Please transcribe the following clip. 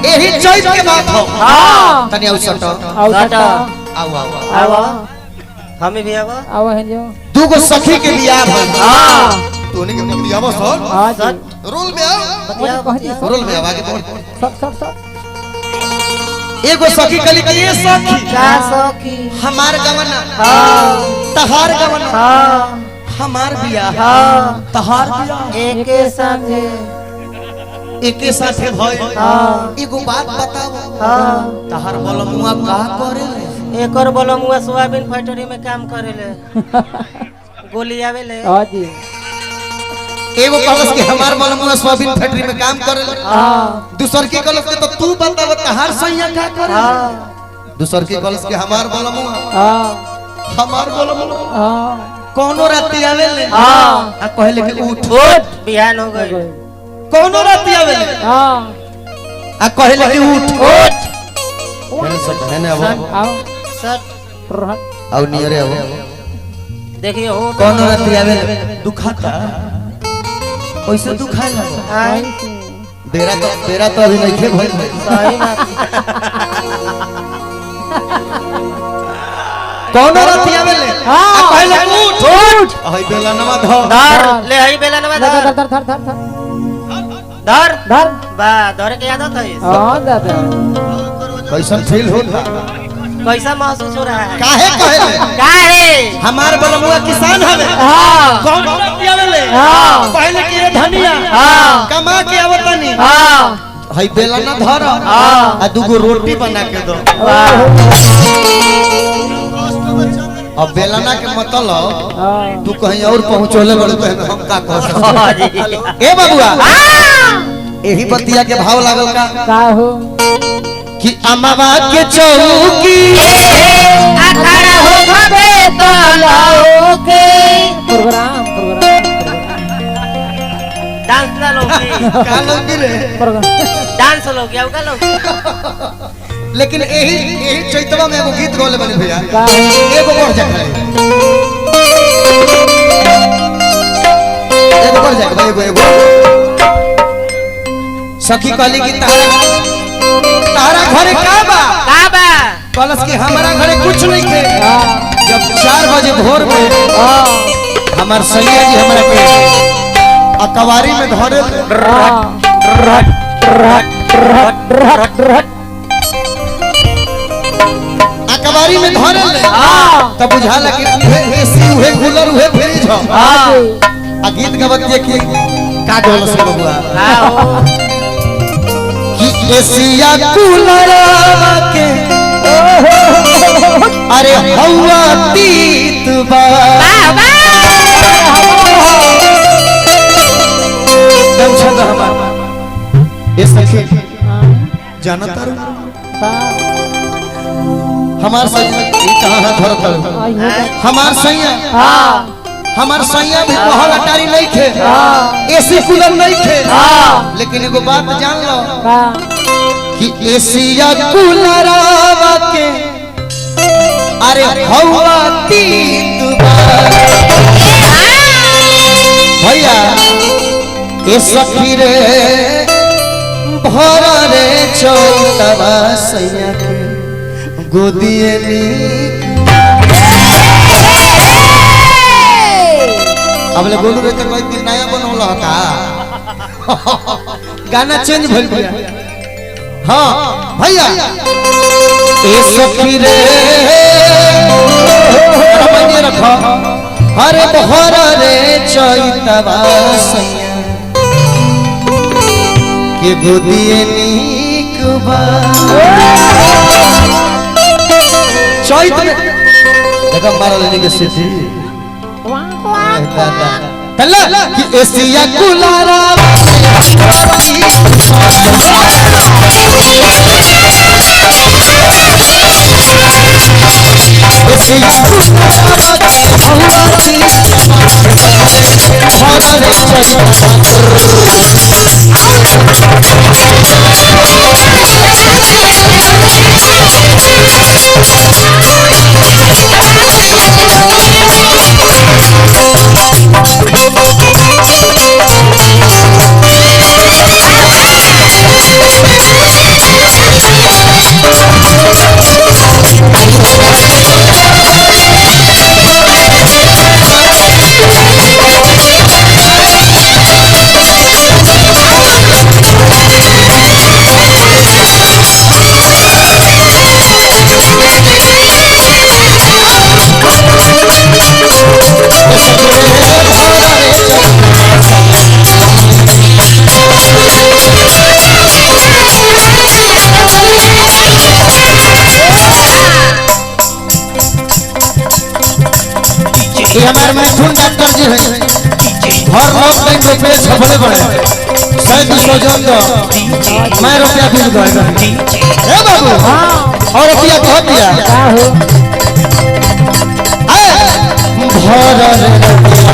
यही चैत के बात हो। हां तनी आओ सटो आओ आओ आओ हमें भी आओ है जो दूगो सखी के बियाह भइल। हां तोने के बियाह बस हां जी रोल में आओ रोल में आगे बोल सब एगो सखी कली के ये सखी का सखी हमार गवना हां तहार गवना हां हमार बियाह हां तहार बियाह एके साथे भइल। एगो बात बताओ तहार बलमुआ का करे एकर बलमुआ सोयाबीन फैक्ट्री में काम करेले गोली आवेले। हां जी एगो कलश के हमार बलमुआ सोयाबीन फैक्ट्री में काम करेले। दूसर के कलश के तो तू बताव तहार सैया का करे। दूसर के कलश के हमार बलमुआ हमार बलमुआ कोनो राती आवेले आ कहले कि उठ बिहान हो गई कोनो राती आवेले आ कहले कि उठ सब है ना आओ सट आओ नियरे आओ देखिए हो कोनो राती आवेले दुखाता ओइसे दुखाए लागो बेरा तो अभी नहीं खे भइल सही बात कोनो राती आवेले आ कहले उठ हई बेला नमा धर ले हई बेला नमा धर बा धर के आदत है। हां दादा कैसन फील होता कैसा महसूस हो रहा है काहे कहले काहे हमार बलमुआ किसान हवे। कौन राती आवेले पहले के धनिया कमा के आवतनी हई बेला ना धर आ दुगो रोटी बना के दो। अब बेलना के मतलब तू कहीं और पहुंचोले बड़े तो हम का कह ए बाबूआ यही बतिया के भाव लागल का हो कि अमावा के चौकी अखाड़ा हो खबे तो लाओगे प्रोग्राम डांस ला लोगे का लोगी रे डांस लोगे अब का लोगे लेकिन यही चैतवा में एगो गीत गौले बने भैया एगो बढ़ जाए एगो बढ़ जाए भाई एगो सखी कहली कि तारा घरे का बा कलश के हमारा घरे कुछ नहीं थे। जब 4 बजे भोर में हमार सैया जी हमरा के अकवारी में धरे अकबारी में धरे ले तब बुझाला कि एसी उहे कूलर उहे फ्रिज हो आ गीत गावत ये कि का बोल से बबुआ कि एसिया कूलर के अरे हवा तीत बा दमछद हमार ए सखी जानता हमार सैया कहां हाथ धरत हमार सैया हमार सैया भी कहल अटारी नहीं खे एसी कूलर नहीं खे लेकिन एगो बात जान लो कि एसिया कूलर के अरे हवा तीत भैया ए सखी रे भर रे चौतवा सैया के गोदिए अब ले बोलू रे कोई दिन नया बनौला का गाना चेंज भइल भैया। हां भैया ए सखी रे रमने रखो हरे बहर रे चैतवा सैया के गोदिए नीक बा चैत में देखो मारा लेने के सिद्धि तल्ला कि एसिया कुलारा ये हमारे मैथुन डॉक्टर जी हैं हर लोग कहीं रुपये छपले बड़े 100-200 जन दो मैं रुपया दिल गए ए बाबू और रुपया बहुत दिया का हो भर